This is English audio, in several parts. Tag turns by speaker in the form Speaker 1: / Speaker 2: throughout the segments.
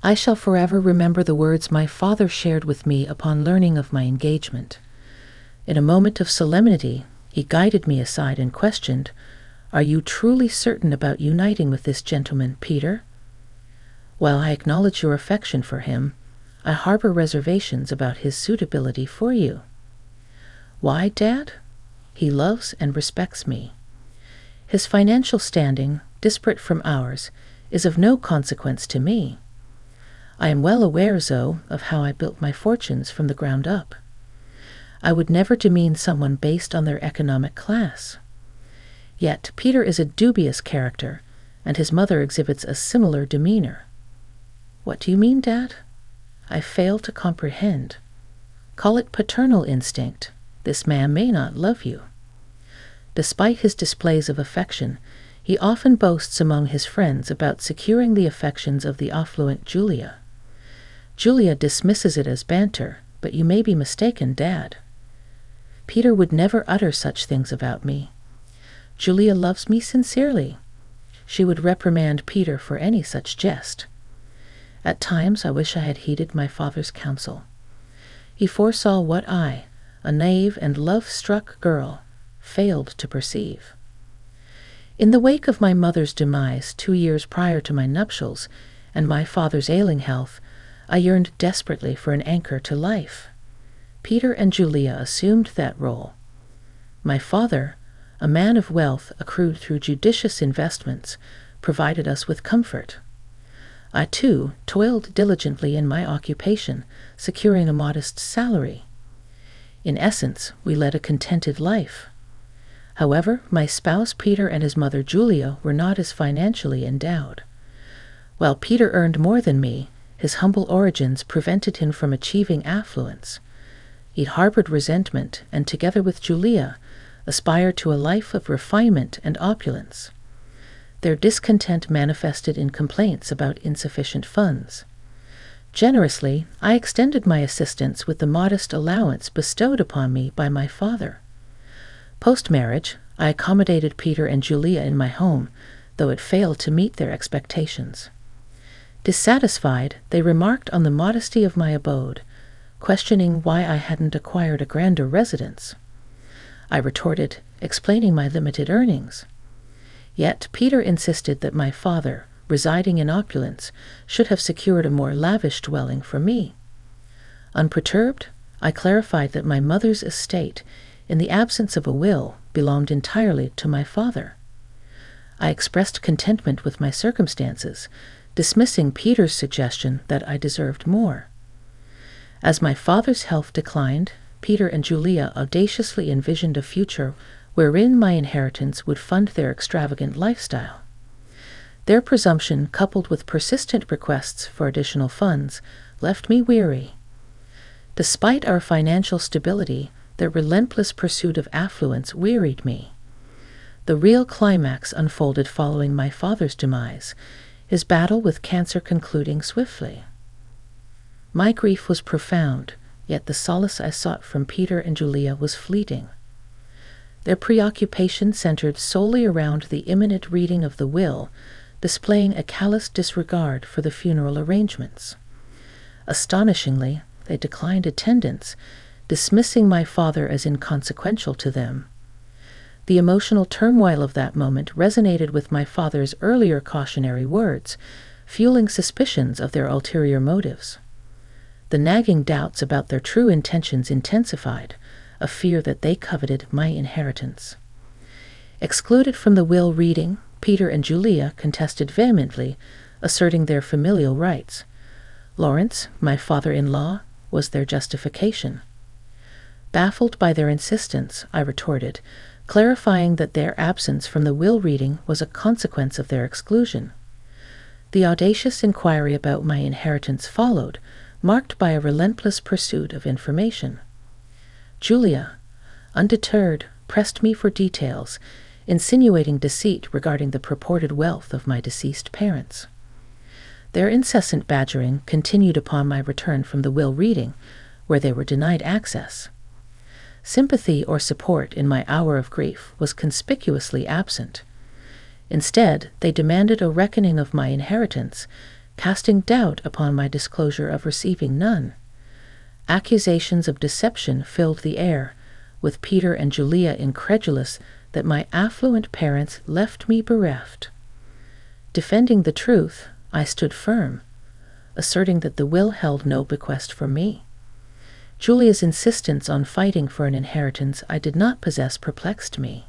Speaker 1: I shall forever remember the words my father shared with me upon learning of my engagement. In a moment of solemnity, he guided me aside and questioned, "Are you truly certain about uniting with this gentleman, Peter? While I acknowledge your affection for him, I harbor reservations about his suitability for you." "Why, Dad?" "He loves and respects me. His financial standing, disparate from ours, is of no consequence to me. I am well aware, Zoe, of how I built my fortunes from the ground up. I would never demean someone based on their economic class. Yet Peter is a dubious character, and his mother exhibits a similar demeanor." "What do you mean, Dad?" "I fail to comprehend. Call it paternal instinct. This man may not love you. Despite his displays of affection, he often boasts among his friends about securing the affections of the affluent Julia. Julia dismisses it as banter, but you may be mistaken, Dad. Peter would never utter such things about me. Julia loves me sincerely. She would reprimand Peter for any such jest. At times I wish I had heeded my father's counsel. He foresaw what I, a naïve and love-struck girl, failed to perceive. In the wake of my mother's demise 2 years prior to my nuptials and my father's ailing health, I yearned desperately for an anchor to life. Peter and Julia assumed that role. My father, a man of wealth accrued through judicious investments, provided us with comfort. I, too, toiled diligently in my occupation, securing a modest salary. In essence, we led a contented life. However, my spouse Peter and his mother Julia were not as financially endowed. While Peter earned more than me, his humble origins prevented him from achieving affluence. He'd harbored resentment and, together with Julia, aspired to a life of refinement and opulence. Their discontent manifested in complaints about insufficient funds. Generously, I extended my assistance with the modest allowance bestowed upon me by my father. Post-marriage, I accommodated Peter and Julia in my home, though it failed to meet their expectations. Dissatisfied, they remarked on the modesty of my abode, questioning why I hadn't acquired a grander residence. I retorted, explaining my limited earnings. Yet Peter insisted that my father, residing in opulence, should have secured a more lavish dwelling for me. Unperturbed, I clarified that my mother's estate, in the absence of a will, belonged entirely to my father. I expressed contentment with my circumstances, dismissing Peter's suggestion that I deserved more. As my father's health declined, Peter and Julia audaciously envisioned a future wherein my inheritance would fund their extravagant lifestyle. Their presumption, coupled with persistent requests for additional funds, left me weary. Despite our financial stability, their relentless pursuit of affluence wearied me. The real climax unfolded following my father's demise, his battle with cancer concluding swiftly. My grief was profound, yet the solace I sought from Peter and Julia was fleeting. Their preoccupation centered solely around the imminent reading of the will, displaying a callous disregard for the funeral arrangements. Astonishingly, they declined attendance, dismissing my father as inconsequential to them. The emotional turmoil of that moment resonated with my father's earlier cautionary words, fueling suspicions of their ulterior motives. The nagging doubts about their true intentions intensified, a fear that they coveted my inheritance. Excluded from the will reading, Peter and Julia contested vehemently, asserting their familial rights. Lawrence, my father-in-law, was their justification. Baffled by their insistence, I retorted, clarifying that their absence from the will reading was a consequence of their exclusion. The audacious inquiry about my inheritance followed, marked by a relentless pursuit of information. Julia, undeterred, pressed me for details, insinuating deceit regarding the purported wealth of my deceased parents. Their incessant badgering continued upon my return from the will reading, where they were denied access. Sympathy or support in my hour of grief was conspicuously absent. Instead, they demanded a reckoning of my inheritance, casting doubt upon my disclosure of receiving none. Accusations of deception filled the air, with Peter and Julia incredulous that my affluent parents left me bereft. Defending the truth, I stood firm, asserting that the will held no bequest for me. Julia's insistence on fighting for an inheritance I did not possess perplexed me.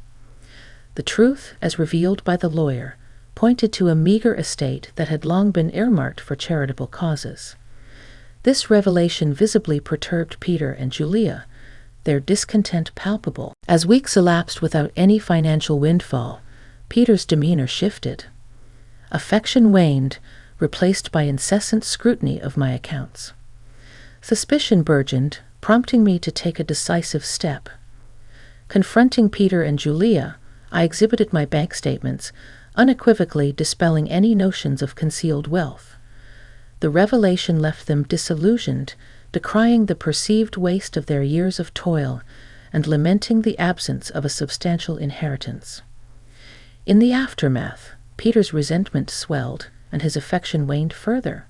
Speaker 1: The truth, as revealed by the lawyer, pointed to a meager estate that had long been earmarked for charitable causes. This revelation visibly perturbed Peter and Julia, their discontent palpable. As weeks elapsed without any financial windfall, Peter's demeanor shifted. Affection waned, replaced by incessant scrutiny of my accounts. Suspicion burgeoned, prompting me to take a decisive step. Confronting Peter and Julia, I exhibited my bank statements, unequivocally dispelling any notions of concealed wealth. The revelation left them disillusioned, decrying the perceived waste of their years of toil and lamenting the absence of a substantial inheritance. In the aftermath, Peter's resentment swelled and his affection waned further.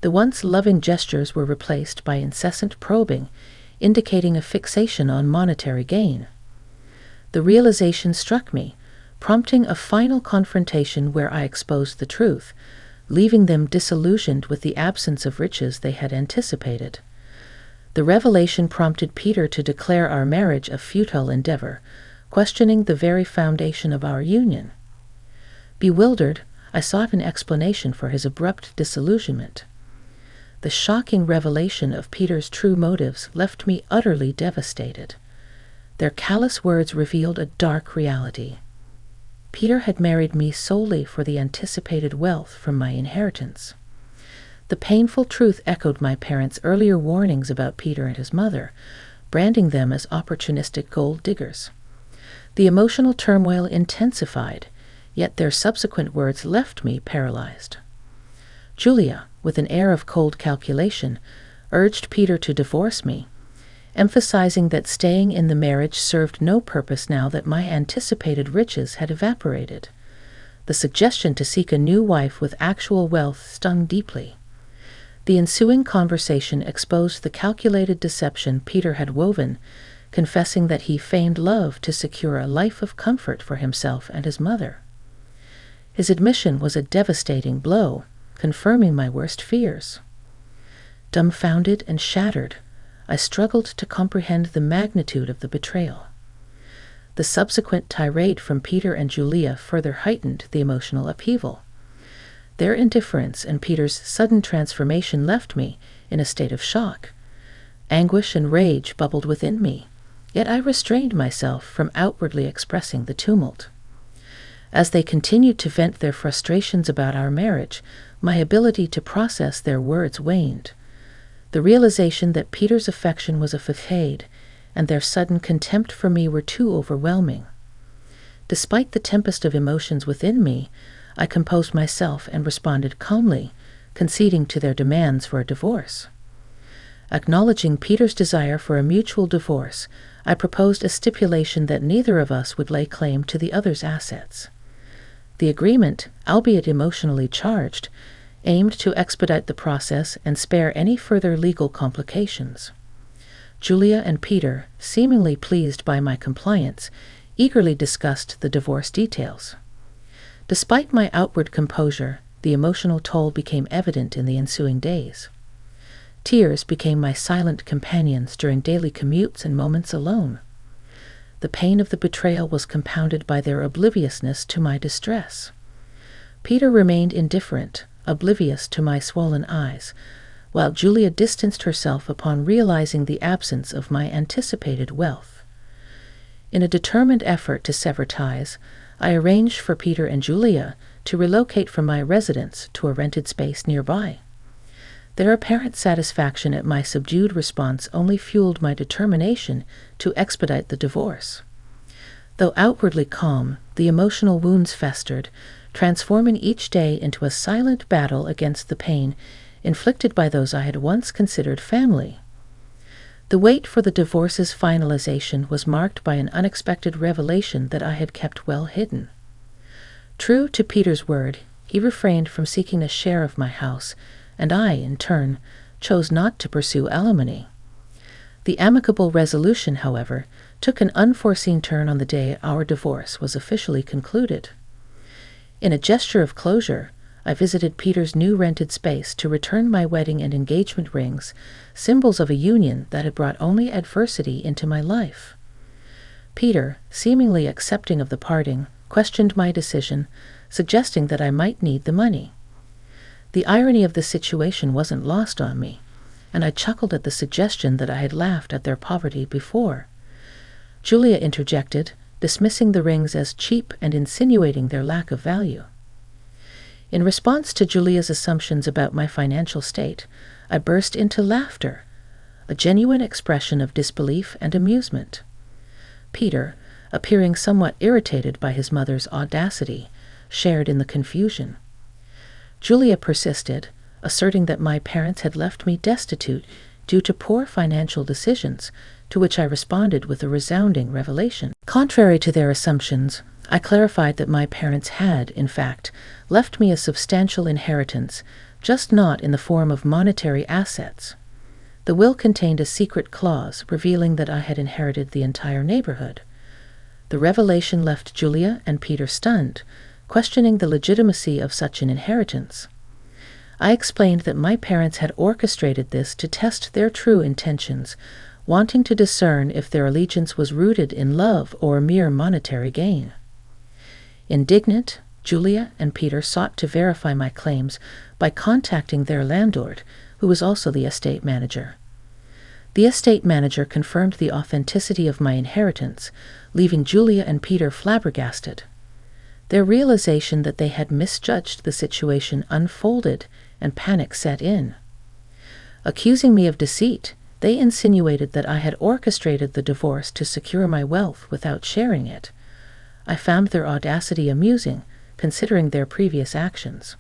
Speaker 1: The once loving gestures were replaced by incessant probing, indicating a fixation on monetary gain. The realization struck me, prompting a final confrontation where I exposed the truth, leaving them disillusioned with the absence of riches they had anticipated. The revelation prompted Peter to declare our marriage a futile endeavor, questioning the very foundation of our union. Bewildered, I sought an explanation for his abrupt disillusionment. The shocking revelation of Peter's true motives left me utterly devastated. Their callous words revealed a dark reality. Peter had married me solely for the anticipated wealth from my inheritance. The painful truth echoed my parents' earlier warnings about Peter and his mother, branding them as opportunistic gold diggers. The emotional turmoil intensified, yet their subsequent words left me paralyzed. Julia, with an air of cold calculation, urged Peter to divorce me, emphasizing that staying in the marriage served no purpose now that my anticipated riches had evaporated. The suggestion to seek a new wife with actual wealth stung deeply. The ensuing conversation exposed the calculated deception Peter had woven, confessing that he feigned love to secure a life of comfort for himself and his mother. His admission was a devastating blow, confirming my worst fears. Dumbfounded and shattered, I struggled to comprehend the magnitude of the betrayal. The subsequent tirade from Peter and Julia further heightened the emotional upheaval. Their indifference and Peter's sudden transformation left me in a state of shock. Anguish and rage bubbled within me, yet I restrained myself from outwardly expressing the tumult. As they continued to vent their frustrations about our marriage, my ability to process their words waned. The realization that Peter's affection was a facade and their sudden contempt for me were too overwhelming. Despite the tempest of emotions within me, I composed myself and responded calmly, conceding to their demands for a divorce. Acknowledging Peter's desire for a mutual divorce, I proposed a stipulation that neither of us would lay claim to the other's assets. The agreement, albeit emotionally charged, aimed to expedite the process and spare any further legal complications. Julia and Peter, seemingly pleased by my compliance, eagerly discussed the divorce details. Despite my outward composure, the emotional toll became evident in the ensuing days. Tears became my silent companions during daily commutes and moments alone. The pain of the betrayal was compounded by their obliviousness to my distress. Peter remained indifferent, oblivious to my swollen eyes, while Julia distanced herself upon realizing the absence of my anticipated wealth. In a determined effort to sever ties, I arranged for Peter and Julia to relocate from my residence to a rented space nearby. Their apparent satisfaction at my subdued response only fueled my determination to expedite the divorce. Though outwardly calm, the emotional wounds festered, transforming each day into a silent battle against the pain inflicted by those I had once considered family. The wait for the divorce's finalization was marked by an unexpected revelation that I had kept well hidden. True to Peter's word, He refrained from seeking a share of my house, and I, in turn, chose not to pursue alimony. The amicable resolution, however, took an unforeseen turn on the day our divorce was officially concluded. In a gesture of closure, I visited Peter's new rented space to return my wedding and engagement rings, symbols of a union that had brought only adversity into my life. Peter, seemingly accepting of the parting, questioned my decision, suggesting that I might need the money. The irony of the situation wasn't lost on me, and I chuckled at the suggestion that I had laughed at their poverty before. Julia interjected, dismissing the rings as cheap and insinuating their lack of value. In response to Julia's assumptions about my financial state, I burst into laughter, a genuine expression of disbelief and amusement. Peter, appearing somewhat irritated by his mother's audacity, shared in the confusion. Julia persisted, asserting that my parents had left me destitute due to poor financial decisions, to which I responded with a resounding revelation. Contrary to their assumptions, I clarified that my parents had, in fact, left me a substantial inheritance, just not in the form of monetary assets. The will contained a secret clause revealing that I had inherited the entire neighborhood. The revelation left Julia and Peter stunned, questioning the legitimacy of such an inheritance. I explained that my parents had orchestrated this to test their true intentions, wanting to discern if their allegiance was rooted in love or mere monetary gain. Indignant, Julia and Peter sought to verify my claims by contacting their landlord, who was also the estate manager. The estate manager confirmed the authenticity of my inheritance, leaving Julia and Peter flabbergasted. Their realization that they had misjudged the situation unfolded, and panic set in. Accusing me of deceit, they insinuated that I had orchestrated the divorce to secure my wealth without sharing it. I found their audacity amusing, considering their previous actions.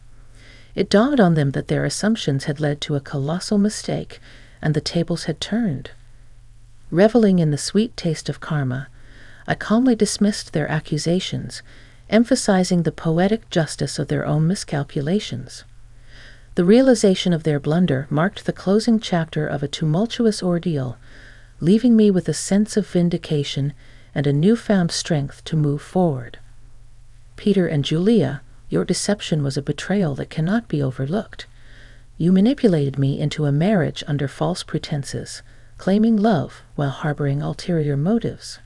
Speaker 1: It dawned on them that their assumptions had led to a colossal mistake, and the tables had turned. Reveling in the sweet taste of karma, I calmly dismissed their accusations, emphasizing the poetic justice of their own miscalculations. The realization of their blunder marked the closing chapter of a tumultuous ordeal, leaving me with a sense of vindication and a newfound strength to move forward. Peter and Julia, your deception was a betrayal that cannot be overlooked. You manipulated me into a marriage under false pretenses, claiming love while harboring ulterior motives.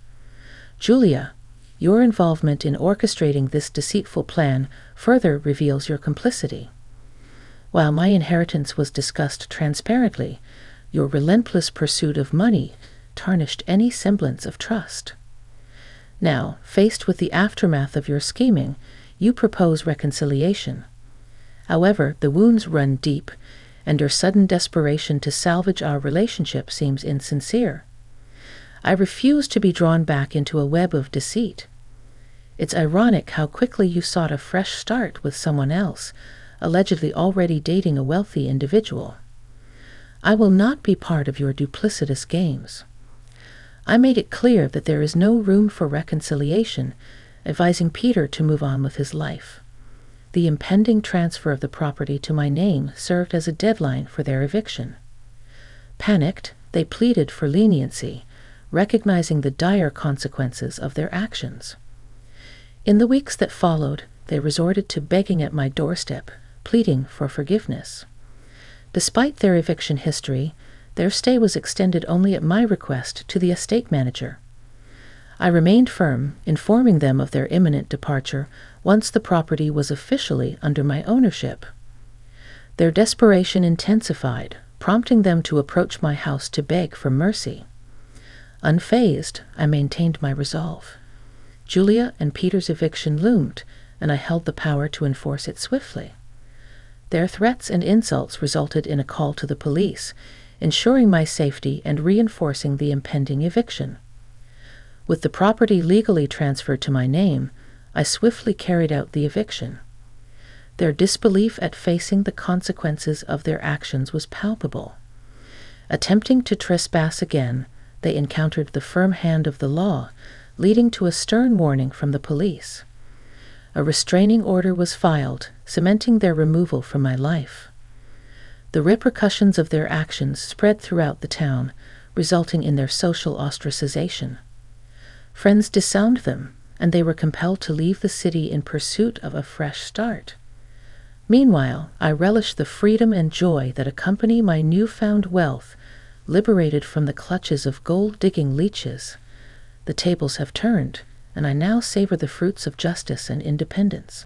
Speaker 1: Julia, your involvement in orchestrating this deceitful plan further reveals your complicity. While my inheritance was discussed transparently, your relentless pursuit of money tarnished any semblance of trust. Now, faced with the aftermath of your scheming, you propose reconciliation. However, the wounds run deep, and your sudden desperation to salvage our relationship seems insincere. I refuse to be drawn back into a web of deceit. It's ironic how quickly you sought a fresh start with someone else, allegedly already dating a wealthy individual. I will not be part of your duplicitous games. I made it clear that there is no room for reconciliation, advising Peter to move on with his life. The impending transfer of the property to my name served as a deadline for their eviction. Panicked, they pleaded for leniency, recognizing the dire consequences of their actions. In the weeks that followed, they resorted to begging at my doorstep, pleading for forgiveness. Despite their eviction history, their stay was extended only at my request to the estate manager. I remained firm, informing them of their imminent departure once the property was officially under my ownership. Their desperation intensified, prompting them to approach my house to beg for mercy. Unfazed, I maintained my resolve. Julia and Peter's eviction loomed, and I held the power to enforce it swiftly. Their threats and insults resulted in a call to the police, ensuring my safety and reinforcing the impending eviction. With the property legally transferred to my name, I swiftly carried out the eviction. Their disbelief at facing the consequences of their actions was palpable. Attempting to trespass again, they encountered the firm hand of the law, leading to a stern warning from the police. A restraining order was filed, cementing their removal from my life. The repercussions of their actions spread throughout the town, resulting in their social ostracization. Friends disowned them, and they were compelled to leave the city in pursuit of a fresh start. Meanwhile, I relished the freedom and joy that accompany my newfound wealth, liberated from the clutches of gold-digging leeches. The tables have turned, and I now savor the fruits of justice and independence.